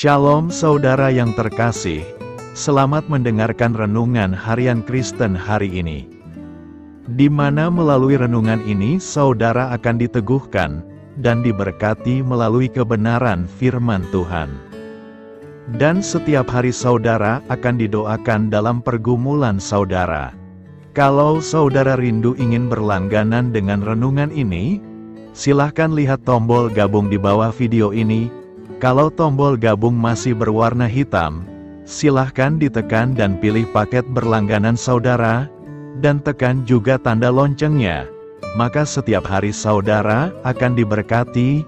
Shalom saudara yang terkasih, selamat mendengarkan renungan harian Kristen hari ini. Di mana melalui renungan ini saudara akan diteguhkan dan diberkati melalui kebenaran firman Tuhan. Dan setiap hari saudara akan didoakan dalam pergumulan saudara. Kalau saudara rindu ingin berlangganan dengan renungan ini, silahkan lihat tombol gabung di bawah video ini. Kalau tombol gabung masih berwarna hitam, silahkan ditekan dan pilih paket berlangganan saudara, dan tekan juga tanda loncengnya. Maka setiap hari saudara akan diberkati.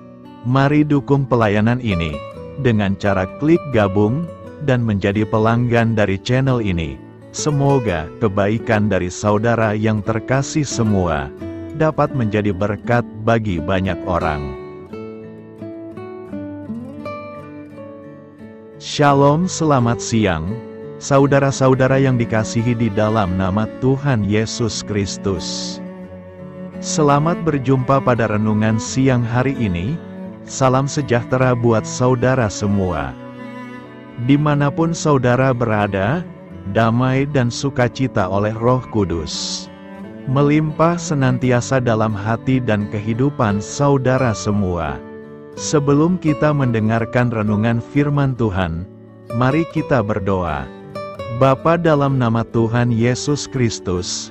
Mari dukung pelayanan ini dengan cara klik gabung dan menjadi pelanggan dari channel ini. Semoga kebaikan dari saudara yang terkasih semua dapat menjadi berkat bagi banyak orang. Shalom, selamat siang, saudara-saudara yang dikasihi di dalam nama Tuhan Yesus Kristus. Selamat berjumpa pada renungan siang hari ini. Salam sejahtera buat saudara semua. Dimanapun saudara berada, damai dan sukacita oleh Roh Kudus melimpah senantiasa dalam hati dan kehidupan saudara semua. Sebelum kita mendengarkan renungan firman Tuhan, mari kita berdoa. Bapa, dalam nama Tuhan Yesus Kristus,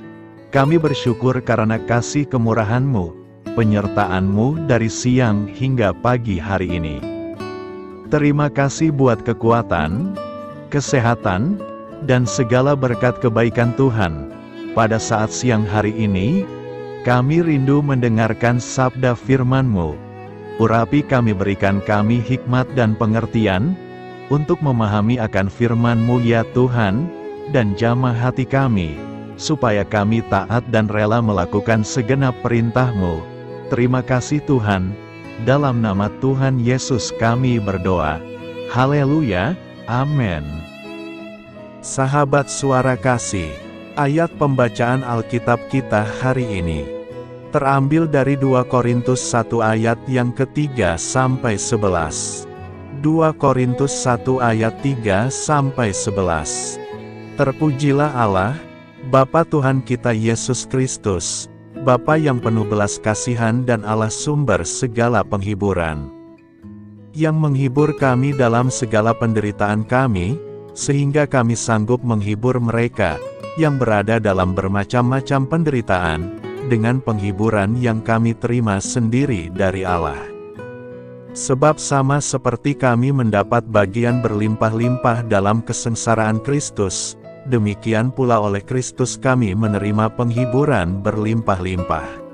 kami bersyukur karena kasih kemurahan-Mu, penyertaan-Mu dari siang hingga pagi hari ini. Terima kasih buat kekuatan, kesehatan, dan segala berkat kebaikan Tuhan. Pada saat siang hari ini, kami rindu mendengarkan sabda firman-Mu. Urapi kami, berikan kami hikmat dan pengertian, untuk memahami akan firman-Mu ya Tuhan, dan jamah hati kami, supaya kami taat dan rela melakukan segenap perintah-Mu. Terima kasih Tuhan, dalam nama Tuhan Yesus kami berdoa. Haleluya, amin. Sahabat suara kasih, ayat pembacaan Alkitab kita hari ini terambil dari 2 Korintus 1 ayat yang ke-3 sampai 11. 2 Korintus 1 ayat 3 sampai 11. Terpujilah Allah, Bapa Tuhan kita Yesus Kristus, Bapa yang penuh belas kasihan dan Allah sumber segala penghiburan, yang menghibur kami dalam segala penderitaan kami, sehingga kami sanggup menghibur mereka yang berada dalam bermacam-macam penderitaan, dengan penghiburan yang kami terima sendiri dari Allah. Sebab sama seperti kami mendapat bagian berlimpah-limpah dalam kesengsaraan Kristus, demikian pula oleh Kristus kami menerima penghiburan berlimpah-limpah.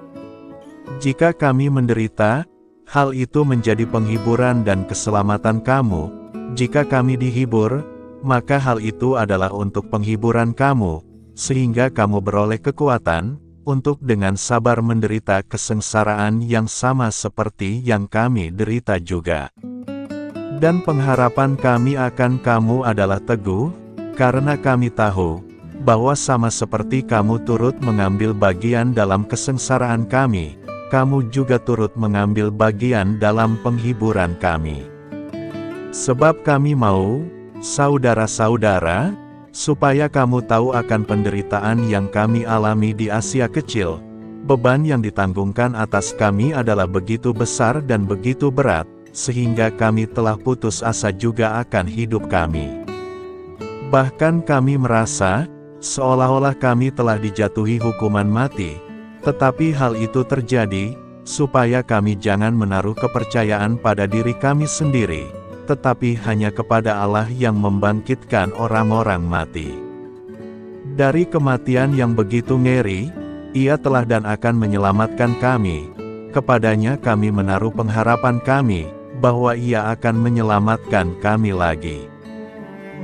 Jika kami menderita, hal itu menjadi penghiburan dan keselamatan kamu. Jika kami dihibur, maka hal itu adalah untuk penghiburan kamu, sehingga kamu beroleh kekuatan untuk dengan sabar menderita kesengsaraan yang sama seperti yang kami derita juga. Dan pengharapan kami akan kamu adalah teguh, karena kami tahu bahwa sama seperti kamu turut mengambil bagian dalam kesengsaraan kami, kamu juga turut mengambil bagian dalam penghiburan kami. Sebab kami mau, saudara-saudara, supaya kamu tahu akan penderitaan yang kami alami di Asia Kecil. Beban yang ditanggungkan atas kami adalah begitu besar dan begitu berat, sehingga kami telah putus asa juga akan hidup kami. Bahkan kami merasa, seolah-olah kami telah dijatuhi hukuman mati. Tetapi hal itu terjadi, supaya kami jangan menaruh kepercayaan pada diri kami sendiri, tetapi hanya kepada Allah yang membangkitkan orang-orang mati. Dari kematian yang begitu ngeri, Ia telah dan akan menyelamatkan kami. Kepadanya kami menaruh pengharapan kami, bahwa Ia akan menyelamatkan kami lagi.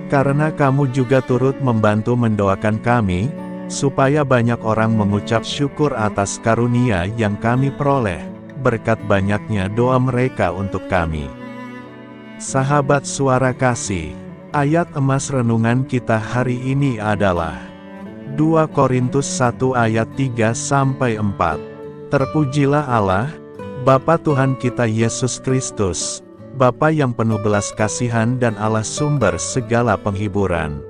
Karena kamu juga turut membantu mendoakan kami, supaya banyak orang mengucap syukur atas karunia yang kami peroleh, berkat banyaknya doa mereka untuk kami. Sahabat suara kasih, ayat emas renungan kita hari ini adalah 2 Korintus 1 ayat 3 sampai 4. Terpujilah Allah, Bapa Tuhan kita Yesus Kristus, Bapa yang penuh belas kasihan dan Allah sumber segala penghiburan,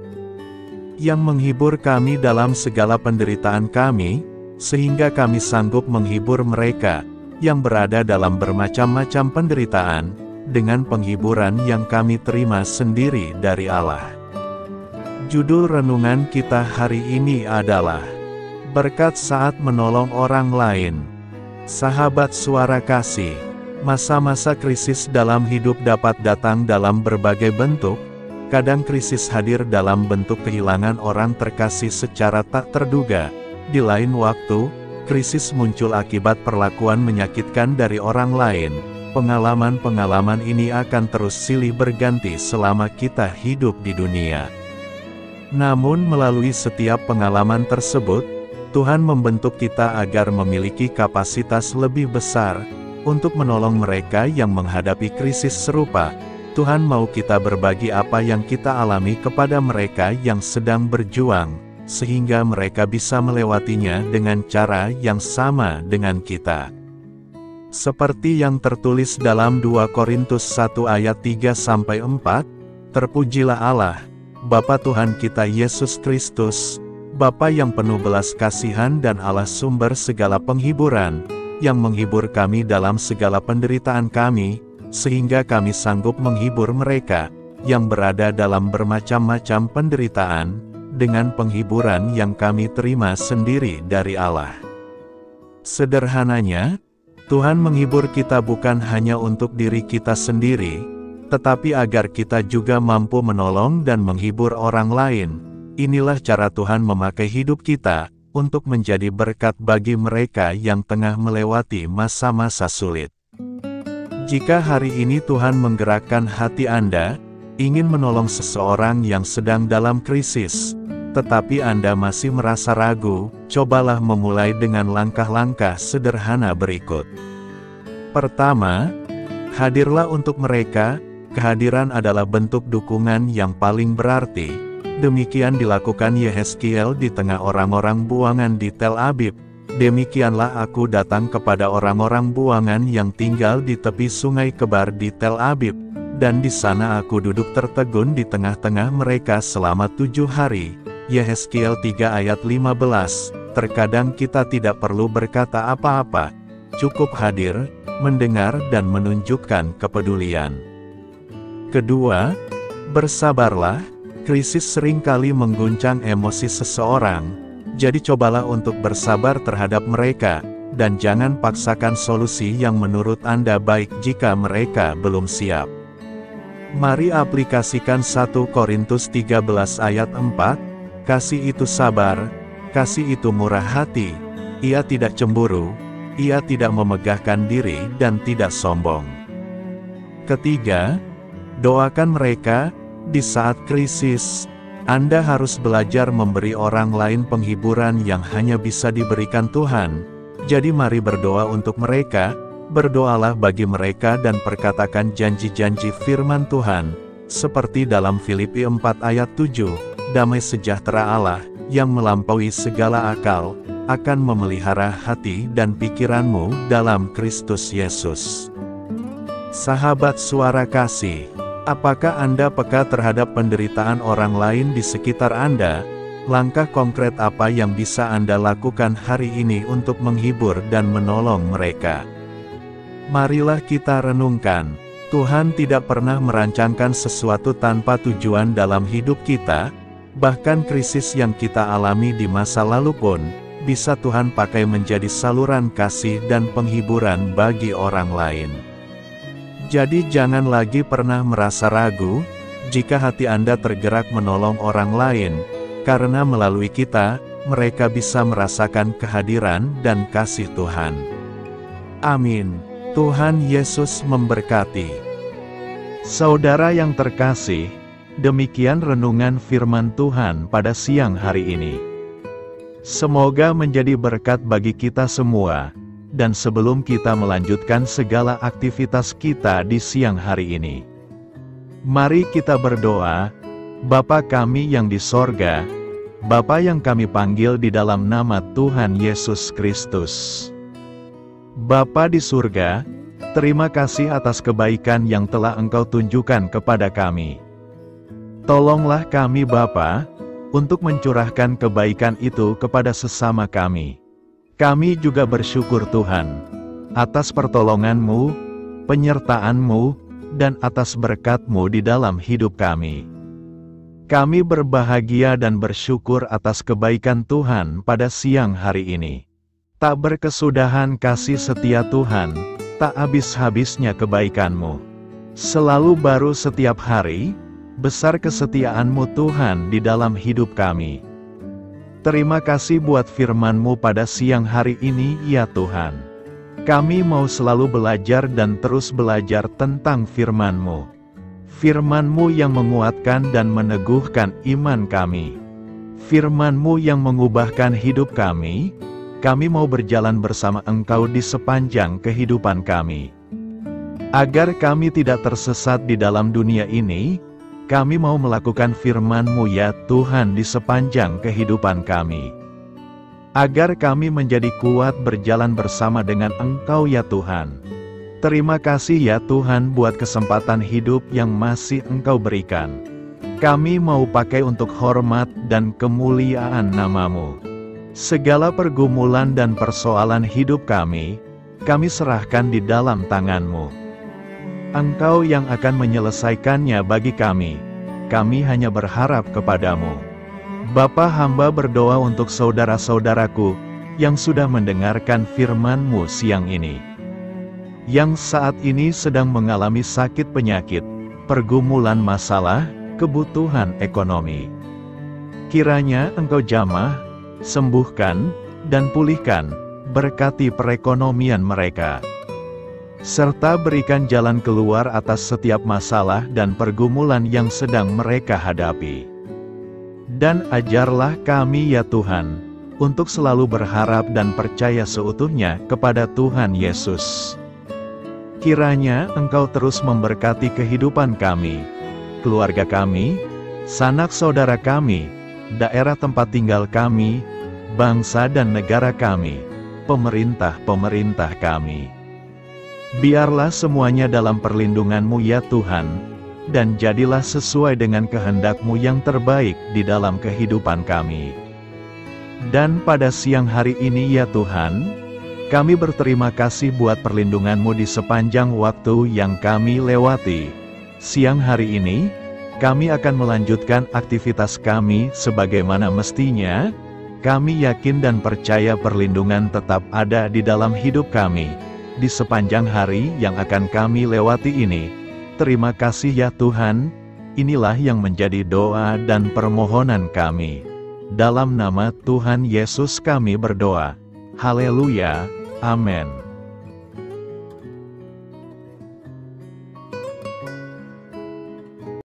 yang menghibur kami dalam segala penderitaan kami, sehingga kami sanggup menghibur mereka yang berada dalam bermacam-macam penderitaan, dengan penghiburan yang kami terima sendiri dari Allah. Judul renungan kita hari ini adalah berkat saat menolong orang lain. Sahabat Suara Kasih, masa-masa krisis dalam hidup dapat datang dalam berbagai bentuk. Kadang krisis hadir dalam bentuk kehilangan orang terkasih secara tak terduga. Di lain waktu, krisis muncul akibat perlakuan menyakitkan dari orang lain. Pengalaman-pengalaman ini akan terus silih berganti selama kita hidup di dunia. Namun melalui setiap pengalaman tersebut, Tuhan membentuk kita agar memiliki kapasitas lebih besar untuk menolong mereka yang menghadapi krisis serupa. Tuhan mau kita berbagi apa yang kita alami kepada mereka yang sedang berjuang, sehingga mereka bisa melewatinya dengan cara yang sama dengan kita. Seperti yang tertulis dalam 2 Korintus 1 ayat 3-4, terpujilah Allah, Bapa Tuhan kita Yesus Kristus, Bapa yang penuh belas kasihan dan Allah sumber segala penghiburan, yang menghibur kami dalam segala penderitaan kami, sehingga kami sanggup menghibur mereka yang berada dalam bermacam-macam penderitaan, dengan penghiburan yang kami terima sendiri dari Allah. Sederhananya, Tuhan menghibur kita bukan hanya untuk diri kita sendiri, tetapi agar kita juga mampu menolong dan menghibur orang lain. Inilah cara Tuhan memakai hidup kita, untuk menjadi berkat bagi mereka yang tengah melewati masa-masa sulit. Jika hari ini Tuhan menggerakkan hati Anda, ingin menolong seseorang yang sedang dalam krisis, tetapi Anda masih merasa ragu, cobalah memulai dengan langkah-langkah sederhana berikut. Pertama, hadirlah untuk mereka. Kehadiran adalah bentuk dukungan yang paling berarti. Demikian dilakukan Yehezkiel di tengah orang-orang buangan di Tel Abib. Demikianlah aku datang kepada orang-orang buangan yang tinggal di tepi sungai Kebar di Tel Abib, dan di sana aku duduk tertegun di tengah-tengah mereka selama 7 hari. Yehezkiel 3 ayat 15. Terkadang kita tidak perlu berkata apa-apa, cukup hadir, mendengar dan menunjukkan kepedulian. Kedua, bersabarlah. Krisis seringkali mengguncang emosi seseorang, jadi cobalah untuk bersabar terhadap mereka, dan jangan paksakan solusi yang menurut Anda baik jika mereka belum siap. Mari aplikasikan 1 Korintus 13 ayat 4, kasih itu sabar, kasih itu murah hati, ia tidak cemburu, ia tidak memegahkan diri dan tidak sombong. Ketiga, doakan mereka. Di saat krisis, Anda harus belajar memberi orang lain penghiburan yang hanya bisa diberikan Tuhan. Jadi mari berdoa untuk mereka, berdoalah bagi mereka dan perkatakan janji-janji firman Tuhan, seperti dalam Filipi 4 ayat 7, damai sejahtera Allah, yang melampaui segala akal, akan memelihara hati dan pikiranmu dalam Kristus Yesus. Sahabat Suara Kasih, apakah Anda peka terhadap penderitaan orang lain di sekitar Anda? Langkah konkret apa yang bisa Anda lakukan hari ini untuk menghibur dan menolong mereka? Marilah kita renungkan, Tuhan tidak pernah merancangkan sesuatu tanpa tujuan dalam hidup kita, bahkan krisis yang kita alami di masa lalu pun, bisa Tuhan pakai menjadi saluran kasih dan penghiburan bagi orang lain. Jadi jangan lagi pernah merasa ragu, jika hati Anda tergerak menolong orang lain, karena melalui kita, mereka bisa merasakan kehadiran dan kasih Tuhan. Amin. Tuhan Yesus memberkati. Saudara yang terkasih, demikian renungan firman Tuhan pada siang hari ini. Semoga menjadi berkat bagi kita semua. Dan sebelum kita melanjutkan segala aktivitas kita di siang hari ini, mari kita berdoa. Bapa kami yang di sorga, Bapa yang kami panggil di dalam nama Tuhan Yesus Kristus. Bapa di surga, Terima kasih atas kebaikan yang telah Engkau tunjukkan kepada kami. Tolonglah kami Bapa, untuk mencurahkan kebaikan itu kepada sesama kami. Kami juga bersyukur Tuhan, atas pertolongan-Mu, penyertaan-Mu, dan atas berkat-Mu di dalam hidup kami. Kami berbahagia dan bersyukur atas kebaikan Tuhan pada siang hari ini. Tak berkesudahan kasih setia Tuhan, tak habis-habisnya kebaikan-Mu. Selalu baru setiap hari, besar kesetiaan-Mu Tuhan di dalam hidup kami. Terima kasih buat firman-Mu pada siang hari ini ya Tuhan. Kami mau selalu belajar dan terus belajar tentang firman-Mu. Firman-Mu yang menguatkan dan meneguhkan iman kami. Firman-Mu yang mengubahkan hidup kami mau berjalan bersama Engkau di sepanjang kehidupan kami. Agar kami tidak tersesat di dalam dunia ini, kami mau melakukan firman-Mu ya Tuhan di sepanjang kehidupan kami. Agar kami menjadi kuat berjalan bersama dengan Engkau ya Tuhan. Terima kasih ya Tuhan buat kesempatan hidup yang masih Engkau berikan. Kami mau pakai untuk hormat dan kemuliaan nama-Mu. Segala pergumulan dan persoalan hidup kami serahkan di dalam tangan-Mu. Engkau yang akan menyelesaikannya bagi kami hanya berharap kepada-Mu. Bapa, hamba berdoa untuk saudara-saudaraku yang sudah mendengarkan firman-Mu siang ini. Yang saat ini sedang mengalami sakit penyakit, pergumulan masalah, kebutuhan ekonomi. Kiranya Engkau jamah, sembuhkan, dan pulihkan, berkati perekonomian mereka. Serta berikan jalan keluar atas setiap masalah dan pergumulan yang sedang mereka hadapi. Dan ajarlah kami ya Tuhan, untuk selalu berharap dan percaya seutuhnya kepada Tuhan Yesus. Kiranya Engkau terus memberkati kehidupan kami, keluarga kami, sanak saudara kami, daerah tempat tinggal kami, bangsa dan negara kami, pemerintah-pemerintah kami. Biarlah semuanya dalam perlindungan-Mu ya Tuhan, dan jadilah sesuai dengan kehendak-Mu yang terbaik di dalam kehidupan kami. Dan pada siang hari ini ya Tuhan, kami berterima kasih buat perlindungan-Mu di sepanjang waktu yang kami lewati. Siang hari ini, kami akan melanjutkan aktivitas kami sebagaimana mestinya. Kami yakin dan percaya perlindungan tetap ada di dalam hidup kami di sepanjang hari yang akan kami lewati ini. Terima kasih ya Tuhan, inilah yang menjadi doa dan permohonan kami. Dalam nama Tuhan Yesus kami berdoa. Haleluya, amin.